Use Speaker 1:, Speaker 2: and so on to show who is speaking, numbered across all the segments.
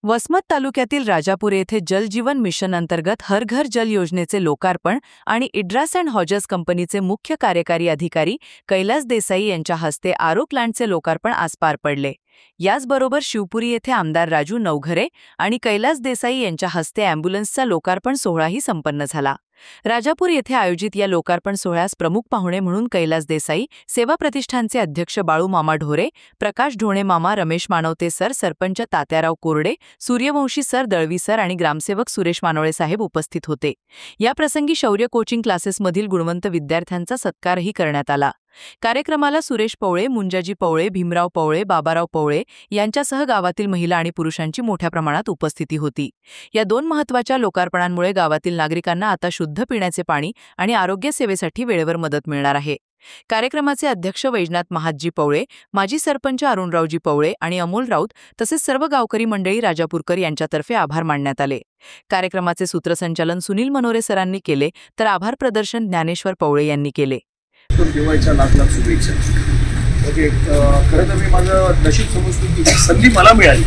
Speaker 1: वसमत तालुक्यातील राजापूर येथे जल जीवन मिशन अंतर्गत हर घर जल योजनेचे लोकार्पण आणि इड्रास अँड हॉजर्स कंपनीचे मुख्य कार्यकारी अधिकारी कैलास देसाई यांच्या हस्ते आरो प्लांटचे लोकार्पण आज पार पडले। याचबरोबर शिवपुरी येथे आमदार राजू नवघरे आणि कैलास देसाई यांच्या हस्ते अॅम्ब्युलन्सचा लोकार्पण सोहळाही संपन्न झाला। राजापूर येथे आयोजित या लोकार्पण सोहळ्यास प्रमुख पाहुणे म्हणून कैलास देसाई, सेवा प्रतिष्ठानचे अध्यक्ष बाळू मामा ढोरे, प्रकाश ढोणे मामा, रमेश मानवते सर, सरपंच तात्याराव कोरडे, सूर्यवंशी सर, दळवी सर आणि ग्रामसेवक सुरेश मानोळे साहेब उपस्थित होते। या प्रसंगी शौर्य कोचिंग क्लासेसमधील गुणवंत विद्यार्थ्यांचा सत्कारही करण्यात आला। कार्यक्रमाला सुरेश पवळे, मुंजाजी पवळे, भीमराव पवळे, बाबाराव पवळे यांच्यासह गावातील महिला आणि पुरुषांची मोठ्या प्रमाणात उपस्थिती होती। या दोन महत्त्वाच्या लोकार्पणांमुळे गावातील नागरिकांना आता शुद्ध पिण्याचे पाणी आणि आरोग्य सेवेसाठी वेळेवर मदत मिळणार आहे। कार्यक्रमाचे अध्यक्ष वैजनाथ महादजी पवळे, माजी सरपंच अरुणरावजी पवळे आणि अमोल राऊत तसेच सर्व गावकरी मंडळी राजापूरकर यांच्यातर्फे आभार मानण्यात आले। कार्यक्रमाचे सूत्रसंचालन सुनील मनोरे सरांनी केले, तर आभार प्रदर्शन ज्ञानेश्वर पवळे यांनी केले।
Speaker 2: देवाच्या लाख लाख शुभेच्छा। ओके, खरं तर मी माझं नशीब समजतो की संधी मला मिळाली,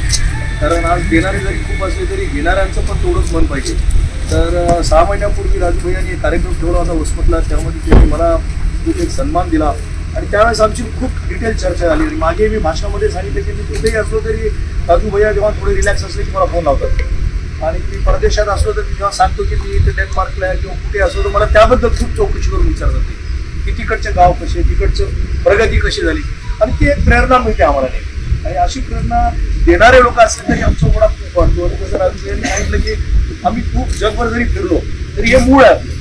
Speaker 2: कारण आज देणारे जरी खूप असले तरी घेणाऱ्यांचं पण तेवढंच मन पाहिजे। तर 6 महिन्यापूर्वी राजू भैयांनी एक कार्यक्रम ठेवला होता वसमतला, त्यामध्ये त्यांनी मला एक सन्मान दिला आणि त्यावेळेस आमची खूप डिटेल चर्चा झाली। मागे मी भाषणामध्ये सांगितलं की मी कुठेही असलो तरी राजू भैया जेव्हा थोडे रिलॅक्स असले की मला फोन लावतात आणि मी परदेशात असलो तर जेव्हा सांगतो की मी इथे डेन्मार्कला आहे किंवा कुठे असलो तर मला त्याबद्दल खूप चौकशी करून विचारतात की तिकडचे गाव कसे, तिकडचं प्रगती कशी झाली आणि ती एक प्रेरणा मिळते आम्हाला नेहमी। आणि अशी प्रेरणा देणारे लोक असले तरी आमचा ओढा खूप वाढतो। आणि जसं राजू यांनी सांगितलं की आम्ही खूप जगभर जरी फिरलो तरी हे मूळ आहे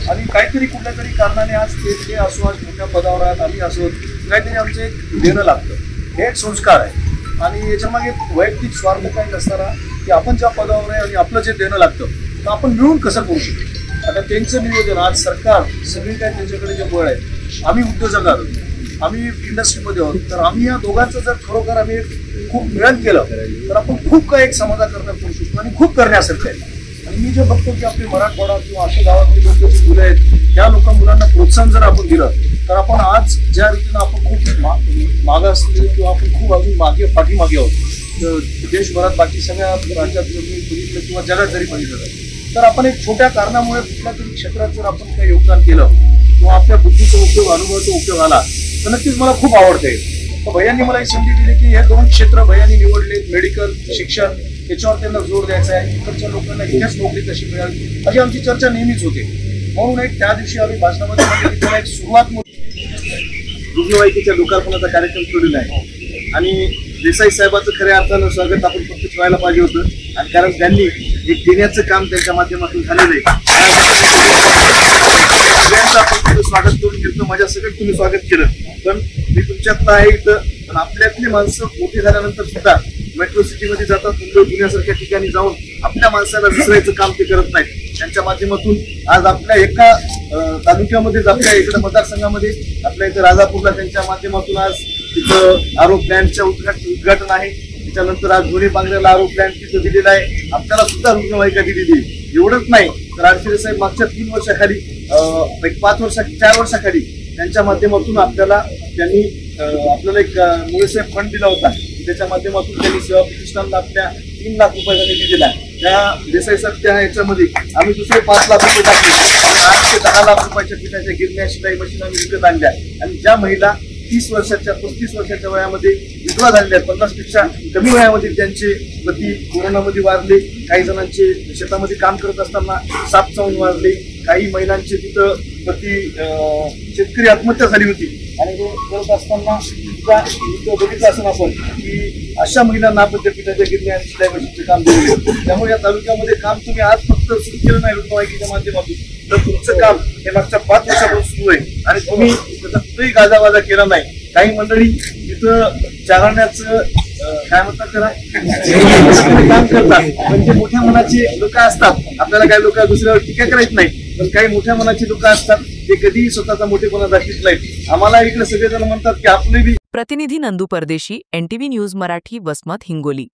Speaker 2: आणि काहीतरी कुठल्या तरी कारणाने आज ते असो, आज मोठ्या पदावर आहेत आम्ही असो, काहीतरी आमचं एक देणं लागतं, हे एक संस्कार आहे। आणि याच्यामागे वैयक्तिक स्वार्थ काही नसताना की आपण ज्या पदावर आहे आणि आपलं जे देणं लागतं तर आपण मिळून कसं करू शकतो। आता त्यांचं नियोजन, आज सरकार सगळी काय त्यांच्याकडे जे बळ आहे, आम्ही उद्योजक आहोत, आम्ही इंडस्ट्रीमध्ये आहोत, तर आम्ही या दोघांचं जर खरोखर आम्ही खूप मिळन केलं तर आपण खूप काही एक समाजाकरता करू शकतो आणि खूप करण्यासारखं आहे। आणि मी जे बघतो की आपले मराठवाडा किंवा अशा गावातली लोक जी मुलं आहेत त्या मुलांना प्रोत्साहन जर आपण दिलं तर आपण आज ज्या रीतीनं आपण खूप मागं असलेले किंवा आपण खूप अजून पाठीमागे आहोत, देशभरात बाकी सगळ्या राज्यात जर मी बघितलं किंवा जगात जरी बघितलं तर आपण एक छोट्या कारणामुळे कुठल्या तरी क्षेत्रात जर आपण काही योगदान केलं किंवा आपल्या बुद्धीचा उपयोग, अनुभवाचा उपयोग आला तर नक्कीच मला खूप आवडते। तर भैयांनी मला ही संधी दिली की हे दोन क्षेत्र भैयांनी निवडले, मेडिकल, शिक्षण, याच्यावर त्यांना जोर द्यायचा आहे। इकडच्या लोकांना इथेच नोकरी कशी मिळाली अशी आमची चर्चा नेहमीच होते। म्हणून एक त्या दिवशी आम्ही भाषणामध्ये म्हटलं त्याला एक सुरुवात रुग्णवाहिकेच्या लोकार्पणाचा कार्यक्रम ठेवलेला आहे आणि देसाई साहेबांचं खऱ्या अर्थानं स्वागत आपण फक्त ठेवायला पाहिजे होतं आणि कारण त्यांनी एक देण्याचं काम त्यांच्या माध्यमातून झालेलं आहे। आपण स्वागत करून घेतलं, माझ्या सगळं तुम्ही स्वागत केलं, पण मी तुमच्यातलं आहे इथं। पण आपल्यातली माणसं मोठी झाल्यानंतर सुद्धा मेट्रो सिटीमध्ये जातात, मुंबई पुण्यासारख्या ठिकाणी जाऊन आपल्या माणसाला विसरायचं काम ते करत नाहीत। त्यांच्या माध्यमातून आज आपल्या एका तालुक्यामध्येच, आपल्या इकडे मतदारसंघामध्ये, आपल्या इथं राजापूरला त्यांच्या माध्यमातून आज तिथं आरो प्लॅन्टचं उद्घाटन आहे। त्याच्यानंतर आज धोनी बांगऱ्याला आरो प्लॅन्ट तिथं दिलेला आहे, आपल्याला सुद्धा रुग्णवाहिका दिलेली आहे। एवढंच नाही तर आडशिरे साहेब मागच्या 3 वर्षाखाली, 4 वर्षाखाली त्यांच्या माध्यमातून त्यांनी आपल्याला एक मुळेसाहेब फंड दिला होता, त्याच्या माध्यमातून त्यांनी सेवा प्रतिष्ठानला आपल्या 3 लाख रुपयाचा निधी दिला। त्या देसाई साहेबच्या याच्यामध्ये आम्ही दुसरे 5 लाख रुपये टाकले, 8 ते 10 लाख रुपयाच्या पिठाच्या गिरण्या, शिलाई मशीन आम्ही विकत आणल्या। आणि ज्या महिला 30 वर्षाच्या 35 वर्षाच्या वयामध्ये विधवा झालेल्या, 50पेक्षा कमी वयामध्ये त्यांचे पती कोरोनामध्ये वारले, काही जणांचे शेतामध्ये काम करत असताना साप चावून वारले, काही महिलांचे तिथं पती शेतकरी आत्महत्या झाली होती। आणि हे करत असताना बघितलं असं आपण की अशा महिलांना आपण त्या पिठाच्या गिरण्या आणि शिलाई मशीनचे काम दिले। त्यामुळे या तालुक्यामध्ये काम तुम्ही आज फक्त सुरू केलं नाही रुग्णवाहिकेच्या माध्यमातून, तर तुमचं काम हे मागच्या 5 वर्षापासून सुरू आहे आणि तुम्ही त्याचा कुठेही गाजावाजा केला नाही। काही मंडळी तिथं चालण्याचं काय म्हणतात त्याला काम करतात, म्हणजे मोठ्या मनाचे लोक असतात। आपल्याला काही लोक दुसऱ्यावर टीका करायच नाही, पण काही मोठ्या मनाचे लोक असतात ते कधीही स्वतःचा मोठेपणा दाखवत नाहीत। आम्हाला इकडे सगळेजण म्हणतात की आपले बी।
Speaker 1: प्रतिनिधी नंदू परदेशी, NTV न्यूज मराठी, वसमत, हिंगोली।